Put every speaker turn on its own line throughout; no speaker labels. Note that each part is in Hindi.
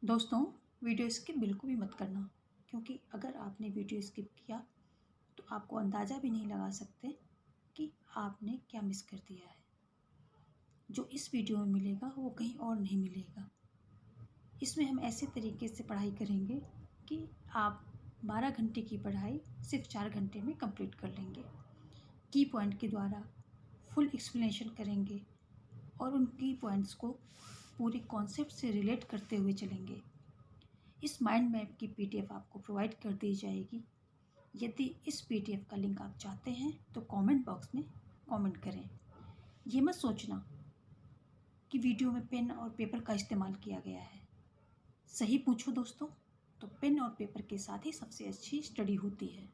दोस्तों, वीडियो स्किप बिल्कुल भी मत करना, क्योंकि अगर आपने वीडियो स्किप किया तो आपको अंदाज़ा भी नहीं लगा सकते कि आपने क्या मिस कर दिया है। जो इस वीडियो में मिलेगा वो कहीं और नहीं मिलेगा। इसमें हम ऐसे तरीके से पढ़ाई करेंगे कि आप 12 घंटे की पढ़ाई सिर्फ 4 घंटे में कंप्लीट कर लेंगे। की पॉइंट के द्वारा फुल एक्सप्लेनेशन करेंगे और उन की पॉइंट्स को पूरे कॉन्सेप्ट से रिलेट करते हुए चलेंगे। इस माइंड मैप की पीडीएफ आपको प्रोवाइड कर दी जाएगी। यदि इस पीडीएफ का लिंक आप चाहते हैं तो कमेंट बॉक्स में कमेंट करें। ये मत सोचना कि वीडियो में पेन और पेपर का इस्तेमाल किया गया है। सही पूछो दोस्तों, तो पेन और पेपर के साथ ही सबसे अच्छी स्टडी होती है।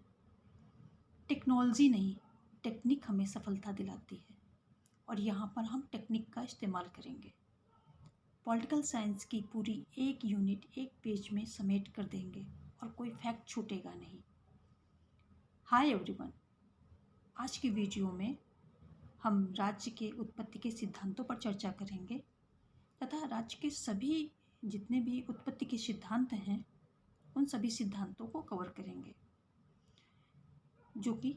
टेक्नोलॉजी नहीं, टेक्निक हमें सफलता दिलाती है और यहाँ पर हम टेक्निक का इस्तेमाल करेंगे। पॉलिटिकल साइंस की पूरी एक यूनिट एक पेज में समेट कर देंगे और कोई फैक्ट छूटेगा नहीं। हाय एवरीवन, आज की वीडियो में हम राज्य के उत्पत्ति के सिद्धांतों पर चर्चा करेंगे तथा राज्य के सभी जितने भी उत्पत्ति के सिद्धांत हैं उन सभी सिद्धांतों को कवर करेंगे, जो कि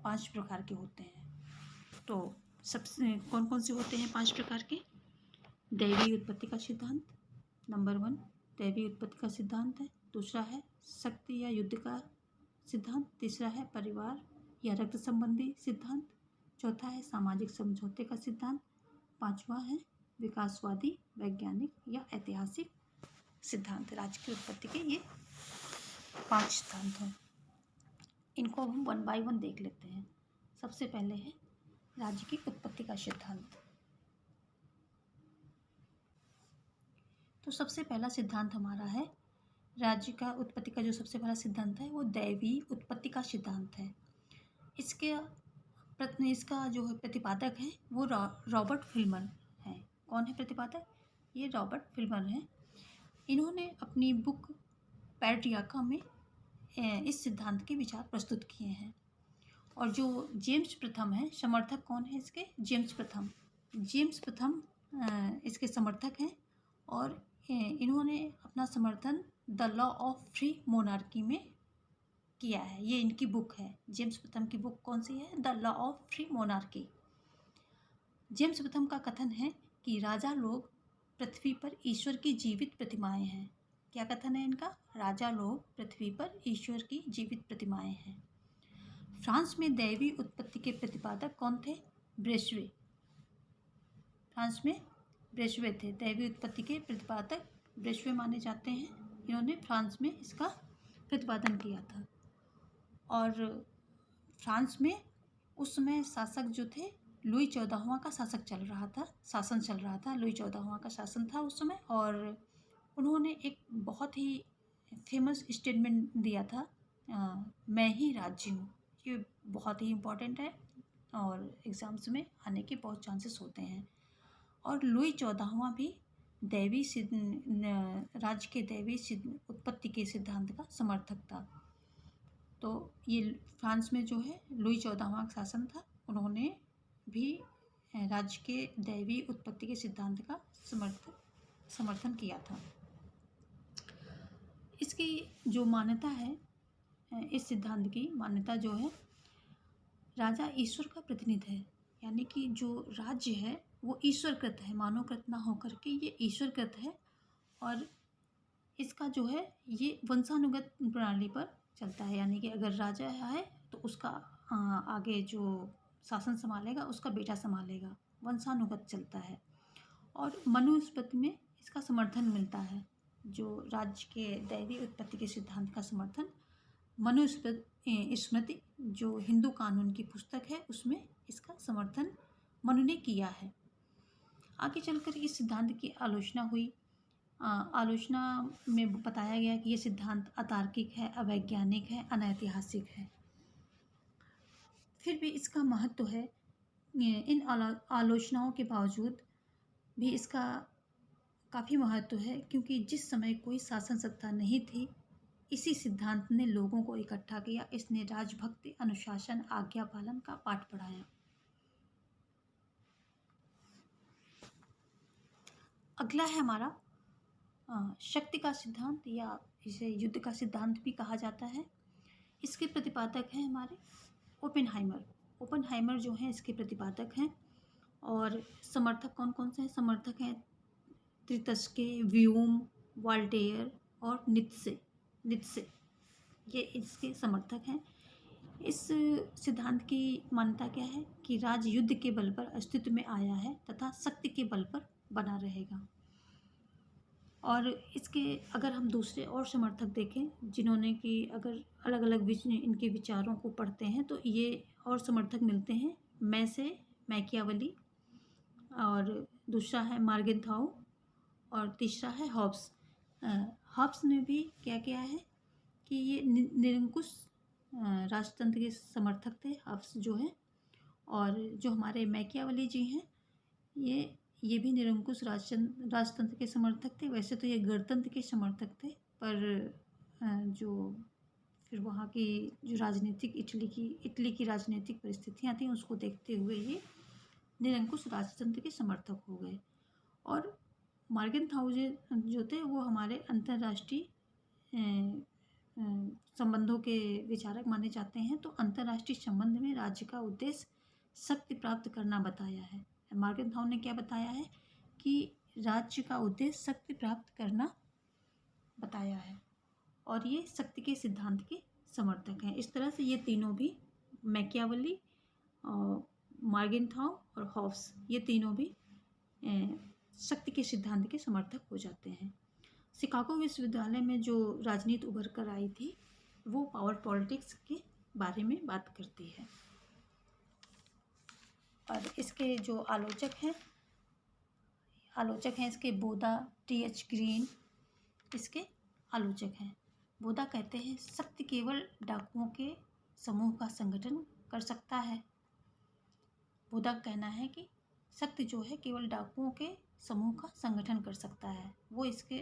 5 प्रकार के होते हैं। तो सबसे कौन कौन से होते हैं 5 प्रकार के? दैवीय उत्पत्ति का सिद्धांत नंबर 1 दैवीय उत्पत्ति का सिद्धांत है। दूसरा है शक्ति या युद्ध का सिद्धांत। तीसरा है परिवार या रक्त संबंधी सिद्धांत। चौथा है सामाजिक समझौते का सिद्धांत। पांचवा है विकासवादी, वैज्ञानिक या ऐतिहासिक सिद्धांत। राज्य की उत्पत्ति के ये 5 सिद्धांत हैं। इनको हम 1 बाय 1 देख लेते हैं। सबसे पहले है राज्य की उत्पत्ति का सिद्धांत। तो सबसे पहला सिद्धांत हमारा है राज्य का उत्पत्ति का जो सबसे पहला सिद्धांत है वो दैवीय उत्पत्ति का सिद्धांत है। इसका जो है प्रतिपादक है वो रॉबर्ट फिल्मर है। कौन है प्रतिपादक? ये रॉबर्ट फिल्मर है। इन्होंने अपनी बुक पैट्रियार्का में इस सिद्धांत के विचार प्रस्तुत किए हैं। और जो जेम्स प्रथम है, समर्थक कौन है इसके? जेम्स प्रथम इसके समर्थक हैं और इन्होंने अपना समर्थन the law of free monarchy में किया है। ये इनकी बुक है। जेम्स प्रथम की बुक कौन सी है? The law of free monarchy. James प्रथम का कथन है कि राजा लोग पृथ्वी पर ईश्वर की जीवित प्रतिमाएं हैं। क्या कथन है इनका? राजा लोग पृथ्वी पर ईश्वर की जीवित प्रतिमाएं हैं। फ्रांस में दैवीय उत्पत्ति के प्रतिपादक कौन थे? ब्रेशवे। फ्रांस में ब्रेशवे थे। दैवीय उत्पत्ति के प्रतिपादक ब्रेशवे माने जाते हैं। इन्होंने फ्रांस में इसका प्रतिपादन किया था। और फ्रांस में उस समय शासक जो थे लुई 14वां का शासन चल रहा था। लुई 14वां का शासन था उस समय। और उन्होंने एक बहुत ही फेमस स्टेटमेंट दिया था, मैं ही राज्य हूँ। ये बहुत ही इम्पोर्टेंट है और एग्ज़ाम्स में आने के बहुत चांसेस होते हैं। और लुई 14वां भी राज्य के दैवीय उत्पत्ति के सिद्धांत का समर्थक था। तो ये फ्रांस में जो है लुई 14वां का शासन था, उन्होंने भी राज्य के दैवीय उत्पत्ति के सिद्धांत का समर्थन किया था। इसकी जो मान्यता है, इस सिद्धांत की मान्यता जो है, राजा ईश्वर का प्रतिनिधि है। यानी कि जो राज्य है वो ईश्वरकृत है, मानवकृत ना होकर के ये ईश्वरकृत है। और इसका जो है ये वंशानुगत प्रणाली पर चलता है। यानी कि अगर राजा है तो उसका आगे जो शासन संभालेगा उसका बेटा संभालेगा। वंशानुगत चलता है। और मनुस्मृति में इसका समर्थन मिलता है। जो राज्य के दैवीय उत्पत्ति के सिद्धांत का समर्थन मनुस्मृति जो हिंदू कानून की पुस्तक है उसमें इसका समर्थन मनु ने किया है। आगे चलकर इस सिद्धांत की आलोचना हुई। आलोचना में बताया गया कि ये सिद्धांत अतार्किक है, अवैज्ञानिक है, अनैतिहासिक है। फिर भी इसका महत्व है। इन आलोचनाओं के बावजूद भी इसका काफ़ी महत्व है, क्योंकि जिस समय कोई शासन सत्ता नहीं थी, इसी सिद्धांत ने लोगों को इकट्ठा किया। इसने राजभक्ति, अनुशासन, आज्ञा पालन का पाठ पढ़ाया। अगला है हमारा शक्ति का सिद्धांत या इसे युद्ध का सिद्धांत भी कहा जाता है। इसके प्रतिपादक हैं हमारे ओपेनहाइमर। ओपेनहाइमर जो हैं इसके प्रतिपादक हैं। और समर्थक कौन कौन से हैं? समर्थक हैं त्रितस्के, व्यूम, वाल्टेयर और नीत्शे ये इसके समर्थक हैं। इस सिद्धांत की मान्यता क्या है कि राज्य युद्ध के बल पर अस्तित्व में आया है तथा शक्ति के बल पर बना रहेगा। और इसके अगर हम दूसरे और समर्थक देखें जिन्होंने कि अगर अलग अलग इनके विचारों को पढ़ते हैं तो ये और समर्थक मिलते हैं मैकियावली, और दूसरा है मार्गेनथाउ, और तीसरा है हॉब्स। हॉब्स ने भी क्या किया है कि ये निरंकुश राजतंत्र के समर्थक थे हॉब्स जो है। और जो हमारे मैकियावली जी हैं ये भी निरंकुश राजतंत्र के समर्थक थे। वैसे तो ये गणतंत्र के समर्थक थे, पर जो फिर वहाँ की जो राजनीतिक इटली की राजनीतिक परिस्थितियाँ थीं उसको देखते हुए ये निरंकुश राजतंत्र के समर्थक हो गए। और मार्गेनथाउ जो थे वो हमारे अंतर्राष्ट्रीय संबंधों के विचारक माने जाते हैं। तो अंतर्राष्ट्रीय संबंध में राज्य का उद्देश्य शक्ति प्राप्त करना बताया है। मार्गेनथाउ ने क्या बताया है कि राज्य का उद्देश्य शक्ति प्राप्त करना बताया है, और ये शक्ति के सिद्धांत के समर्थक हैं। इस तरह से ये तीनों भी मैकियावली, मार्गेनथाउ और हॉब्स ये तीनों भी शक्ति के सिद्धांत के समर्थक हो जाते हैं। शिकागो विश्वविद्यालय में जो राजनीति उभर कर आई थी वो पावर पॉलिटिक्स के बारे में बात करती है। और इसके जो आलोचक हैं इसके बोधा, टी.एच. ग्रीन इसके आलोचक हैं। बोधा कहते हैं शक्ति केवल डाकुओं के समूह का संगठन कर सकता है। बोधा का कहना है कि शक्ति जो है केवल डाकुओं के समूह का संगठन कर सकता है। वो इसके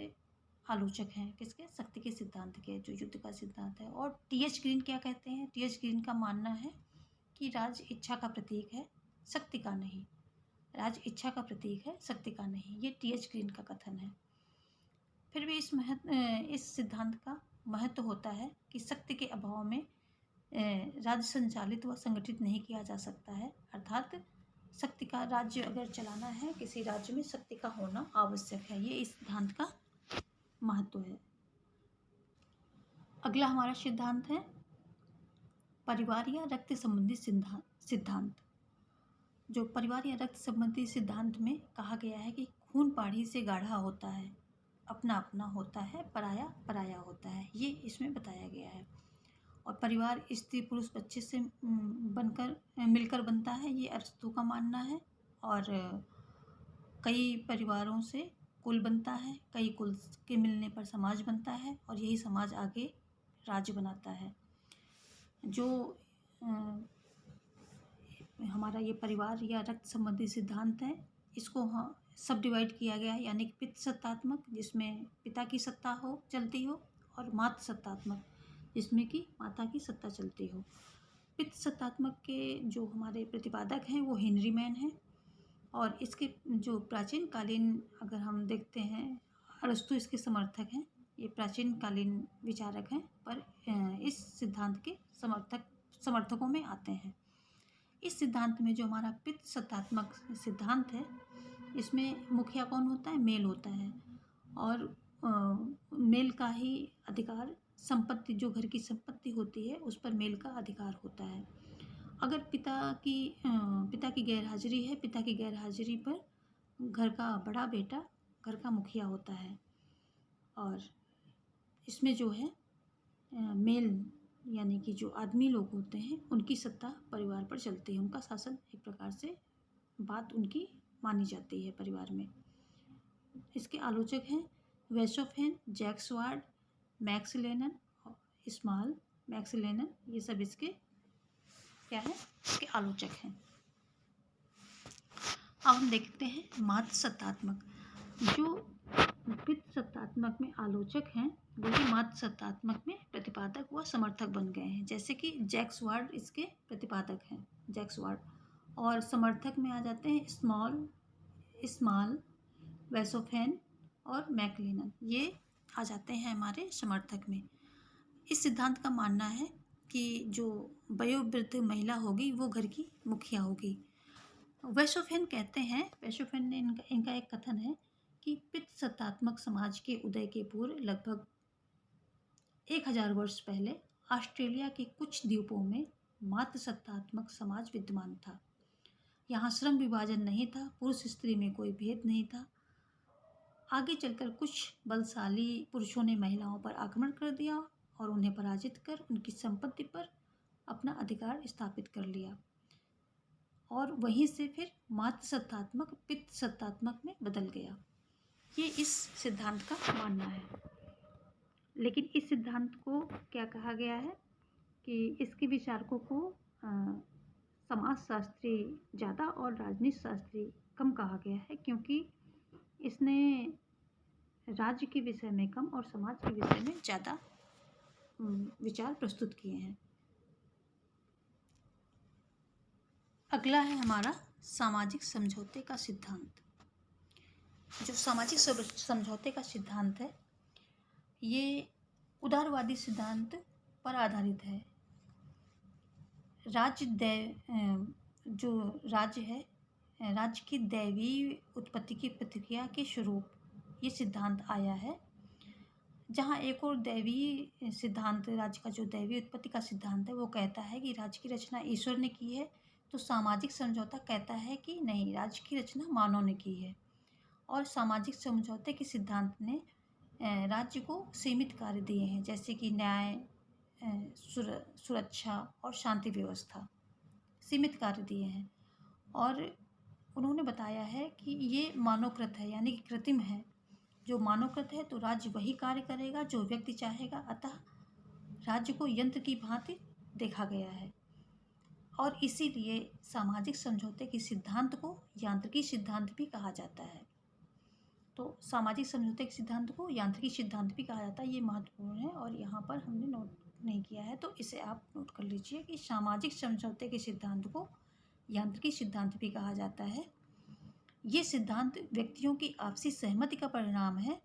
आलोचक हैं किसके? शक्ति के सिद्धांत के, जो युद्ध का सिद्धांत है। और टी.एच. ग्रीन क्या कहते हैं? टी.एच. ग्रीन का मानना है कि राज इच्छा का प्रतीक है, शक्ति का नहीं। राज इच्छा का प्रतीक है, शक्ति का नहीं। ये टी.एच. ग्रीन का कथन है। फिर भी इस सिद्धांत का महत्व होता है कि शक्ति के अभाव में राज्य संचालित व संगठित नहीं किया जा सकता है। अर्थात शक्ति का राज्य अगर चलाना है, किसी राज्य में शक्ति का होना आवश्यक है। ये इस सिद्धांत का महत्व है। अगला हमारा सिद्धांत है परिवार या रक्त संबंधी सिद्धांत। जो परिवार या रक्त संबंधी सिद्धांत में कहा गया है कि खून पाढ़ी से गाढ़ा होता है, अपना अपना होता है, पराया पराया होता है। ये इसमें बताया गया है। और परिवार स्त्री पुरुष बच्चे से मिलकर बनता है, ये अरिस्टो का मानना है। और कई परिवारों से कुल बनता है, कई कुल के मिलने पर समाज बनता है, और यही समाज आगे राज्य बनाता है। जो हमारा ये परिवार या रक्त संबंधी सिद्धांत है, इसको सब डिवाइड किया गया है, यानी कि पितृ सत्तात्मक जिसमें पिता की सत्ता चलती हो, और मातृ सत्तात्मक जिसमें कि माता की सत्ता चलती हो। पितृ सत्तात्मक के जो हमारे प्रतिपादक हैं वो हेनरी मैन हैं। और इसके जो प्राचीन कालीन अगर हम देखते हैं, अरस्तु इसके समर्थक हैं। ये प्राचीन कालीन विचारक हैं, पर इस सिद्धांत के समर्थकों में आते हैं। इस सिद्धांत में जो हमारा पितृ सत्तात्मक सिद्धांत है, इसमें मुखिया कौन होता है? मेल होता है। और मेल का ही अधिकार, संपत्ति जो घर की संपत्ति होती है उस पर मेल का अधिकार होता है। अगर पिता की गैरहाजिरी है, पिता की गैरहाजिरी पर घर का बड़ा बेटा घर का मुखिया होता है। और इसमें जो है मेल यानी कि जो आदमी लोग होते हैं उनकी सत्ता परिवार पर चलती है, उनका शासन एक प्रकार से बात उनकी मानी जाती है परिवार में। इसके आलोचक हैं वेसोफेन, Jacques Ward, Max Lennon, Max Lennon, ये सब इसके क्या है? इसके आलोचक हैं। अब हम देखते हैं मातृ सत्तात्मक। जो पितृ सत्तात्मक में आलोचक हैं वही मातृ सत्तात्मक में प्रतिपादक व समर्थक बन गए हैं। जैसे कि जैक्स वार्ड इसके प्रतिपादक हैं, जैक्स वार्ड। और समर्थक में आ जाते हैं स्मॉल, वेसोफेन और मैकलेलन ये आ जाते हैं हमारे समर्थक में। इस सिद्धांत का मानना है कि जो वयोवृद्ध महिला होगी वो घर की मुखिया होगी। वेशोफेन कहते हैं, वेशोफेन ने इनका एक कथन है कि पितृसत्तात्मक समाज के उदय के पूर्व लगभग 1000 वर्ष पहले ऑस्ट्रेलिया के कुछ द्वीपों में मातृसत्तात्मक समाज विद्यमान था। यहाँ श्रम विभाजन नहीं था, पुरुष स्त्री में कोई भेद नहीं था। आगे चलकर कुछ बलशाली पुरुषों ने महिलाओं पर आक्रमण कर दिया और उन्हें पराजित कर उनकी संपत्ति पर अपना अधिकार स्थापित कर लिया और वहीं से फिर मातृसत्तात्मक पितृसत्तात्मक में बदल गया। ये इस सिद्धांत का मानना है। लेकिन इस सिद्धांत को क्या कहा गया है कि इसके विचारकों को समाजशास्त्री ज़्यादा और राजनीति शास्त्री कम कहा गया है, क्योंकि इसने राज्य के विषय में कम और समाज के विषय में ज़्यादा विचार प्रस्तुत किए हैं। अगला है हमारा सामाजिक समझौते का सिद्धांत। जो सामाजिक समझौते का सिद्धांत है ये उदारवादी सिद्धांत पर आधारित है। जो राज्य है, राज्य की दैवीय उत्पत्ति की प्रतिक्रिया के स्वरूप ये सिद्धांत आया है। जहाँ एक और दैवीय सिद्धांत, राज्य का जो दैवीय उत्पत्ति का सिद्धांत है वो कहता है कि राज्य की रचना ईश्वर ने की है, तो सामाजिक समझौता कहता है कि नहीं, राज्य की रचना मानव ने की है। और सामाजिक समझौते के सिद्धांत ने राज्य को सीमित कार्य दिए हैं, जैसे कि न्याय, सुरक्षा और शांति व्यवस्था, सीमित कार्य दिए हैं। और उन्होंने बताया है कि ये मानवकृत है, यानी कि कृत्रिम है। जो मानवकृत है तो राज्य वही कार्य करेगा जो व्यक्ति चाहेगा, अतः राज्य को यंत्र की भांति देखा गया है। और इसीलिए सामाजिक समझौते के सिद्धांत को यांत्रिकी सिद्धांत भी कहा जाता है। तो सामाजिक समझौते के सिद्धांत को यांत्रिकी सिद्धांत भी कहा जाता है, ये महत्वपूर्ण है और यहाँ पर हमने नोट नहीं किया है, तो इसे आप नोट कर लीजिए कि सामाजिक समझौते के सिद्धांत को यांत्रिकी सिद्धांत भी कहा जाता है। ये सिद्धांत व्यक्तियों की आपसी सहमति का परिणाम है।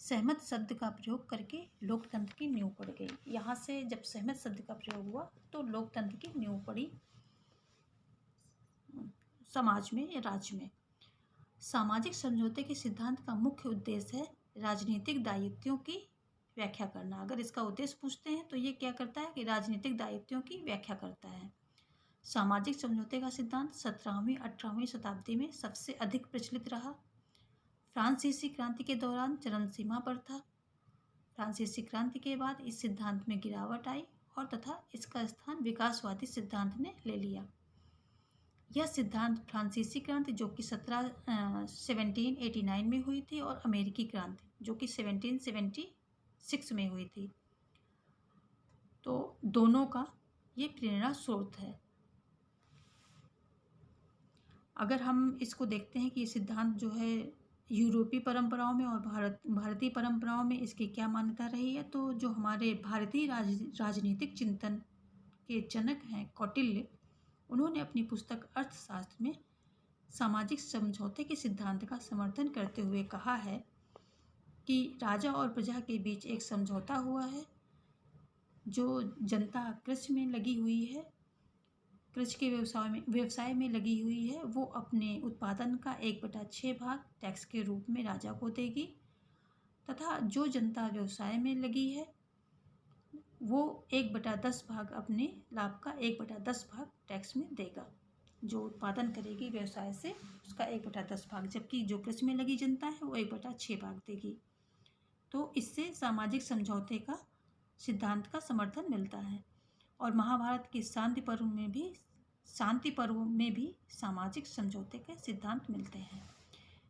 सहमत शब्द का प्रयोग करके लोकतंत्र की नींव पड़ गई। यहाँ से जब सहमत शब्द का प्रयोग हुआ तो लोकतंत्र की नींव पड़ी समाज में या राज्य में। सामाजिक समझौते के सिद्धांत का मुख्य उद्देश्य है राजनीतिक दायित्वों की व्याख्या करना। अगर इसका उद्देश्य पूछते हैं तो ये क्या करता है कि राजनीतिक दायित्वों की व्याख्या करता है। सामाजिक समझौते का सिद्धांत 17वीं 18वीं शताब्दी में सबसे अधिक प्रचलित रहा। फ्रांसीसी क्रांति के दौरान चरम सीमा पर था। फ्रांसीसी क्रांति के बाद इस सिद्धांत में गिरावट आई और तथा इसका स्थान विकासवादी सिद्धांत ने ले लिया। यह सिद्धांत फ्रांसीसी क्रांति जो कि 1789 में हुई थी और अमेरिकी क्रांति जो कि 1776 में हुई थी, तो दोनों का ये प्रेरणा स्रोत है। अगर हम इसको देखते हैं कि ये सिद्धांत जो है यूरोपीय परंपराओं में और भारतीय परंपराओं में इसकी क्या मान्यता रही है, तो जो हमारे भारतीय राजनीतिक चिंतन के जनक हैं कौटिल्य, उन्होंने अपनी पुस्तक अर्थशास्त्र में सामाजिक समझौते के सिद्धांत का समर्थन करते हुए कहा है कि राजा और प्रजा के बीच एक समझौता हुआ है। जो जनता कृषि में लगी हुई है, कृषि के व्यवसाय में लगी हुई है, वो अपने उत्पादन का 1/6 भाग टैक्स के रूप में राजा को देगी, तथा जो जनता व्यवसाय में लगी है वो 1/10 भाग अपने लाभ का 1/10 भाग टैक्स में देगा। जो उत्पादन करेगी व्यवसाय से उसका 1/10 भाग, जबकि जो कृषि में लगी जनता है वो 1/6 भाग देगी। तो इससे सामाजिक समझौते का सिद्धांत का समर्थन मिलता है। और महाभारत के शांति पर्व में भी सामाजिक समझौते के सिद्धांत मिलते हैं।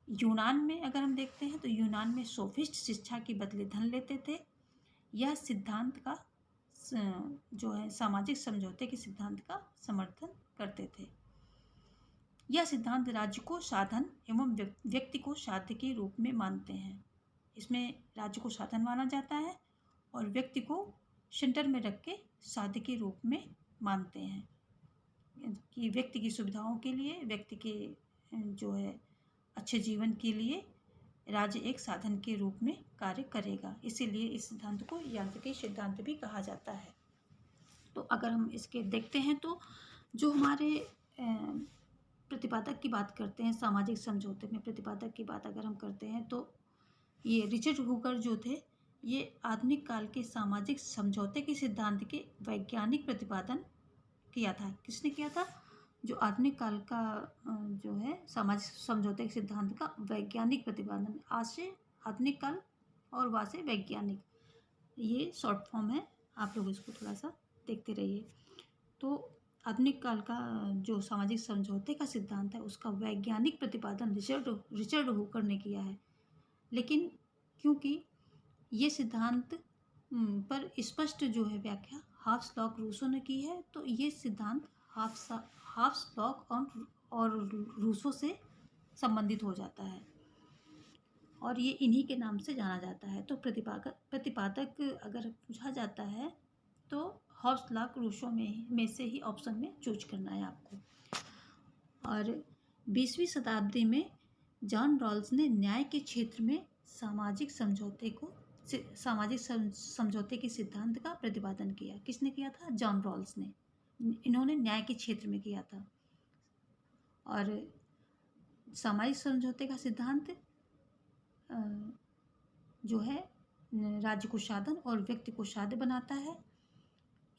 यूनान में अगर हम देखते हैं तो यूनान में सोफिस्ट शिक्षा के बदले धन लेते थे। यह सिद्धांत का जो है सामाजिक समझौते के सिद्धांत का समर्थन करते थे। यह सिद्धांत राज्य को साधन एवं व्यक्ति को साध्य के रूप में मानते हैं। इसमें राज्य को साधन माना जाता है और व्यक्ति को सेंटर में रख के साध्य के रूप में मानते हैं कि व्यक्ति की सुविधाओं के लिए, व्यक्ति के जो है अच्छे जीवन के लिए राज्य एक साधन के रूप में कार्य करेगा। इसीलिए इस सिद्धांत को यांत्रिकी सिद्धांत भी कहा जाता है। तो अगर हम इसके देखते हैं तो जो हमारे प्रतिपादक की बात करते हैं, सामाजिक समझौते में प्रतिपादक की बात अगर हम करते हैं तो ये रिचर्ड हुकर जो थे, ये आधुनिक काल के सामाजिक समझौते के सिद्धांत के वैज्ञानिक प्रतिपादन किया था। किसने किया था? जो आधुनिक काल का जो है सामाजिक समझौते के सिद्धांत का वैज्ञानिक प्रतिपादन, आज से आधुनिक काल और वहाँ से वैज्ञानिक, ये शॉर्ट फॉर्म है, आप लोग इसको थोड़ा सा देखते रहिए। तो आधुनिक काल का जो सामाजिक समझौते का सिद्धांत है उसका वैज्ञानिक प्रतिपादन रिचर्ड हुकर ने किया है। लेकिन क्योंकि ये सिद्धांत पर स्पष्ट जो है व्याख्या हाब्सबर्ग रूसो ने की है, तो ये सिद्धांत हाब्सबर्ग और रूसो से संबंधित हो जाता है और ये इन्हीं के नाम से जाना जाता है। तो प्रतिपादक अगर पूछा जाता है तो हाब्सबर्ग रूसो में से ही ऑप्शन में चूज करना है आपको। और 20वीं शताब्दी में जॉन रॉल्स ने न्याय के क्षेत्र में सामाजिक समझौते के सिद्धांत का प्रतिपादन किया। किसने किया था? जॉन रॉल्स ने। इन्होंने न्याय के क्षेत्र में किया था। और सामाजिक समझौते का सिद्धांत जो है राज्य को साधन और व्यक्ति को साध्य बनाता है।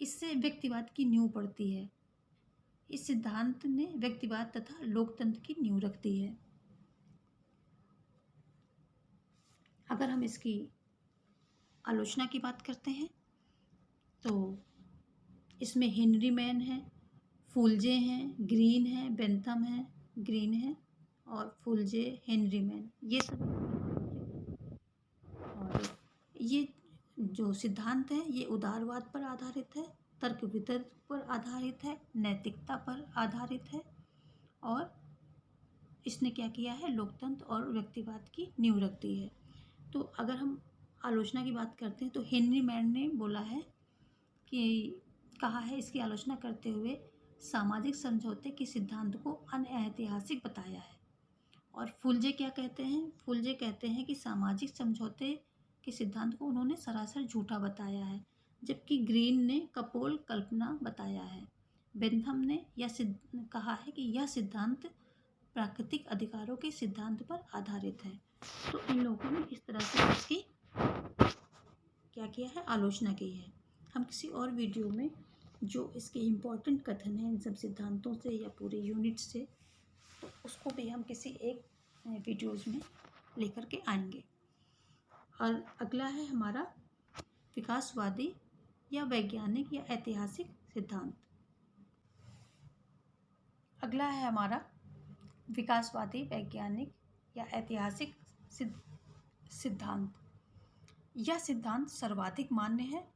इससे व्यक्तिवाद की नींव पड़ती है। इस सिद्धांत ने व्यक्तिवाद तथा लोकतंत्र की नींव रखती है। अगर हम इसकी आलोचना की बात करते हैं तो इसमें हेनरी मैन है, फुलजे हैं, ग्रीन है, बेंथम है, ग्रीन है और फुलजे, हेनरी मैन, ये सब। और ये जो सिद्धांत है ये उदारवाद पर आधारित है, तर्क वितर्क पर आधारित है, नैतिकता पर आधारित है और इसने क्या किया है? लोकतंत्र और व्यक्तिवाद की नींव रख दी है। तो अगर हम आलोचना की बात करते हैं तो हेनरी मैन ने बोला है कि कहा है इसकी आलोचना करते हुए सामाजिक समझौते के सिद्धांत को अनऐतिहासिक बताया है। और फुलजे क्या कहते हैं? फुलजे कहते हैं कि सामाजिक समझौते के सिद्धांत को उन्होंने सरासर झूठा बताया है, जबकि ग्रीन ने कपोल कल्पना बताया है। बेंथम ने कहा है कि यह सिद्धांत प्राकृतिक अधिकारों के सिद्धांत पर आधारित है। तो इन लोगों ने इस तरह से इसकी क्या किया है? आलोचना की है। हम किसी और वीडियो में जो इसके इम्पोर्टेंट कथन हैं इन सब सिद्धांतों से या पूरे यूनिट से, तो उसको भी हम किसी एक वीडियोज़ में लेकर के आएंगे। और अगला है हमारा विकासवादी या वैज्ञानिक या ऐतिहासिक सिद्धांत। अगला है हमारा विकासवादी, वैज्ञानिक या ऐतिहासिक सिद्धांत। यह सिद्धांत सर्वाधिक मान्य है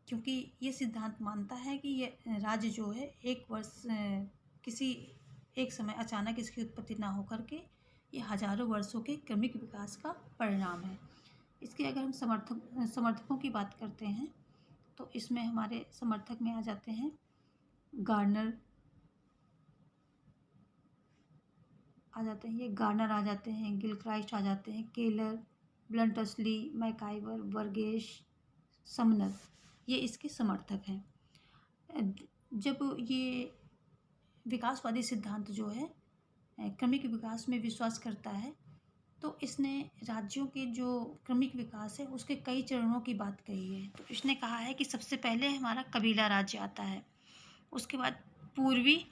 क्योंकि ये सिद्धांत मानता है कि ये राज्य जो है किसी एक समय अचानक इसकी उत्पत्ति ना होकर के ये हजारों वर्षों के क्रमिक विकास का परिणाम है। इसके अगर हम समर्थकों की बात करते हैं तो इसमें हमारे समर्थक में आ जाते हैं गार्नर आ जाते हैं, गिलक्राइस्ट आ जाते हैं, केलर, ब्लंटसली, मैकाइवर, बर्गेश, समनर, ये इसके समर्थक हैं। जब ये विकासवादी सिद्धांत जो है क्रमिक विकास में विश्वास करता है तो इसने राज्यों के जो क्रमिक विकास है उसके कई चरणों की बात कही है। तो इसने कहा है कि सबसे पहले हमारा कबीला राज्य आता है, उसके बाद पूर्वी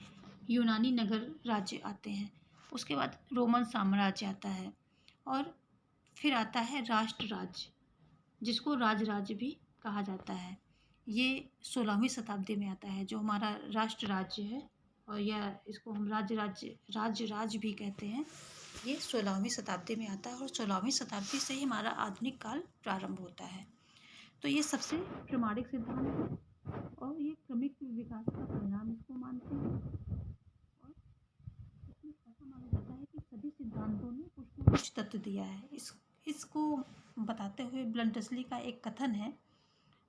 यूनानी नगर राज्य आते हैं, उसके बाद रोमन साम्राज्य आता है और फिर आता है राष्ट्र राज्य, जिसको राज्य भी कहा जाता है। ये 16वीं शताब्दी में आता है जो हमारा राष्ट्र राज्य है, और यह इसको हम राज्य भी कहते हैं। ये 16वीं शताब्दी में आता है और 16वीं शताब्दी से ही हमारा आधुनिक काल प्रारंभ होता है। तो ये सबसे प्रमाणिक सिद्धांत है और ये क्रमिक विकास का परिणाम इसको मानते हैं। और इसमें ऐसा माना जाता है कि सभी सिद्धांतों ने कुछ न कुछ तत्व दिया है। इसको बताते हुए ब्लंटसली का एक कथन है।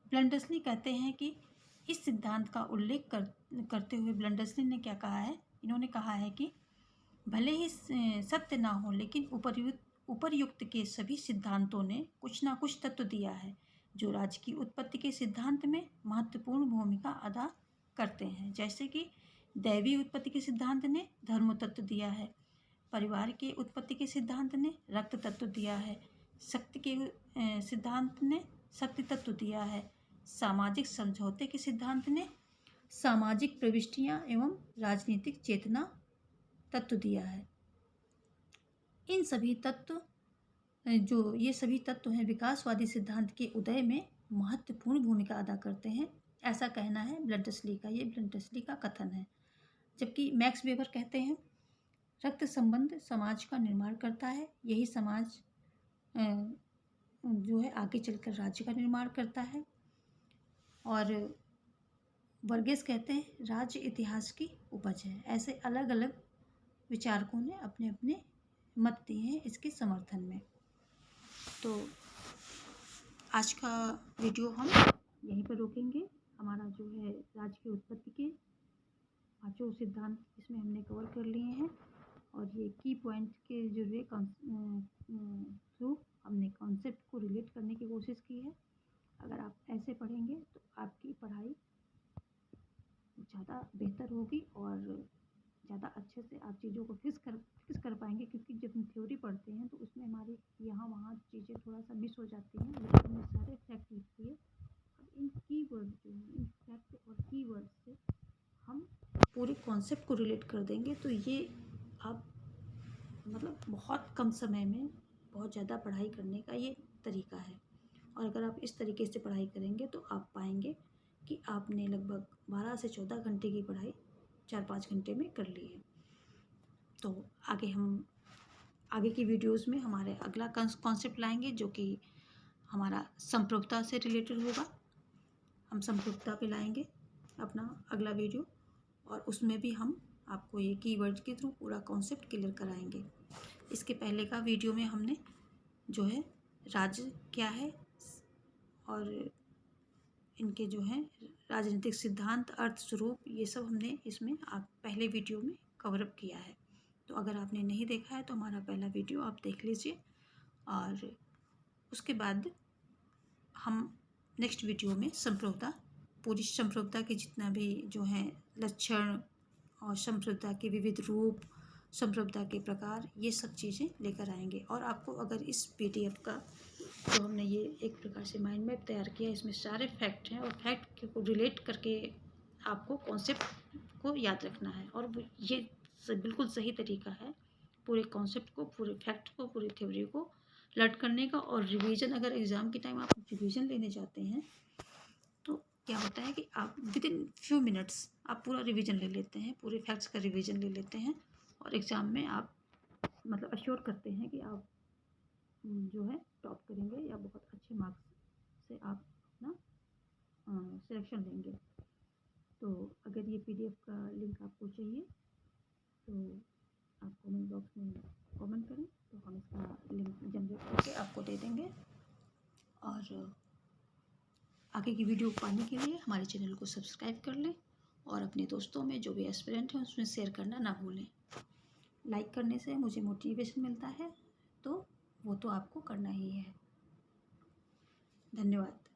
ब्लंटसली कहते हैं कि इस सिद्धांत का उल्लेख करते हुए ब्लंटसली ने क्या कहा है? इन्होंने कहा है कि भले ही सत्य ना हो लेकिन उपर्युक्त के सभी सिद्धांतों ने कुछ ना कुछ तत्व दिया है जो राज्य की उत्पत्ति के सिद्धांत में महत्वपूर्ण भूमिका अदा करते हैं। जैसे कि दैवी उत्पत्ति के सिद्धांत ने धर्म तत्व दिया है, परिवार के उत्पत्ति के सिद्धांत ने रक्त तत्व दिया है, शक्ति के सिद्धांत ने शक्ति तत्व दिया है, सामाजिक समझौते के सिद्धांत ने सामाजिक प्रविष्टियां एवं राजनीतिक चेतना तत्व दिया है। इन सभी तत्व ये सभी तत्व हैं विकासवादी सिद्धांत के उदय में महत्वपूर्ण भूमिका अदा करते हैं, ऐसा कहना है ब्लंटसली का। ये ब्लंटसली का कथन है। जबकि मैक्स वेबर कहते हैं रक्त संबंध समाज का निर्माण करता है, यही समाज जो है आगे चलकर राज्य का निर्माण करता है। और वर्गेस कहते हैं राज्य इतिहास की उपज है। ऐसे अलग अलग विचारकों ने अपने अपने मत दिए हैं इसके समर्थन में। तो आज का वीडियो हम यहीं पर रोकेंगे। हमारा जो है राज्य की उत्पत्ति के पांचों सिद्धांत इसमें हमने कवर कर लिए हैं और ये की पॉइंट के जरिए थ्रू हमने कॉन्सेप्ट को रिलेट करने की कोशिश की है। अगर आप ऐसे पढ़ेंगे तो आपकी पढ़ाई ज़्यादा बेहतर होगी और ज़्यादा अच्छे से आप चीज़ों को फिक्स कर पाएंगे, क्योंकि जब हम थ्योरी पढ़ते हैं तो उसमें हमारी यहाँ वहाँ चीज़ें थोड़ा सा मिस हो जाती हैं, लेकिन हमने सारे फैक्ट लिख दिए। अब इन कीवर्ड जो हैं, इन फैक्ट और कीवर्ड से हम पूरे कॉन्सेप्ट को रिलेट कर देंगे तो ये आप मतलब बहुत कम समय में बहुत ज़्यादा पढ़ाई करने का ये तरीका है। और अगर आप इस तरीके से पढ़ाई करेंगे तो आप पाएंगे कि आपने लगभग 12 से 14 घंटे की पढ़ाई 4-5 घंटे में कर ली है। तो आगे की वीडियोस में हमारे अगला कॉन्सेप्ट लाएंगे जो कि हमारा संप्रभुता से रिलेटेड होगा। हम संप्रभुता पे लाएंगे अपना अगला वीडियो और उसमें भी हम आपको ये कीवर्ड के थ्रू पूरा कॉन्सेप्ट क्लियर कराएंगे। इसके पहले का वीडियो में हमने जो है राज्य क्या है और इनके जो है राजनीतिक सिद्धांत, अर्थ स्वरूप, ये सब हमने इसमें आप पहले वीडियो में कवर अप किया है। तो अगर आपने नहीं देखा है तो हमारा पहला वीडियो आप देख लीजिए और उसके बाद हम नेक्स्ट वीडियो में संप्रभुता, पूरी संप्रभुता के जितना भी जो है लक्षण और संप्रभुता के विविध रूप, संप्रभुता के प्रकार, ये सब चीज़ें लेकर आएंगे। और आपको अगर इस PDF का जो हमने ये एक प्रकार से माइंड मैप तैयार किया, इसमें सारे फैक्ट हैं और फैक्ट को रिलेट करके आपको कॉन्सेप्ट को याद रखना है। और ये बिल्कुल सही तरीका है पूरे कॉन्सेप्ट को, पूरे फैक्ट को, पूरी थ्योरी को लर्न करने का। और रिवीजन, अगर एग्ज़ाम के टाइम आप रिवीजन लेने जाते हैं तो क्या होता है कि आप विदिन फ्यू मिनट्स आप पूरा रिवीजन ले लेते हैं, पूरे फैक्ट्स का रिवीजन ले लेते हैं और एग्ज़ाम में आप मतलब अश्योर करते हैं कि आप जो है टॉप करेंगे या बहुत अच्छे मार्क्स से आप अपना सिलेक्शन लेंगे। तो अगर ये PDF का लिंक आपको चाहिए तो आप कमेंट बॉक्स में कमेंट करें तो हम इसका लिंक जनरेट करके आपको दे देंगे। और आगे की वीडियो पाने के लिए हमारे चैनल को सब्सक्राइब कर लें और अपने दोस्तों में जो भी एस्पिरेंट हैं उसमें शेयर करना ना भूलें। लाइक करने से मुझे मोटिवेशन मिलता है, तो वो तो आपको करना ही है। धन्यवाद।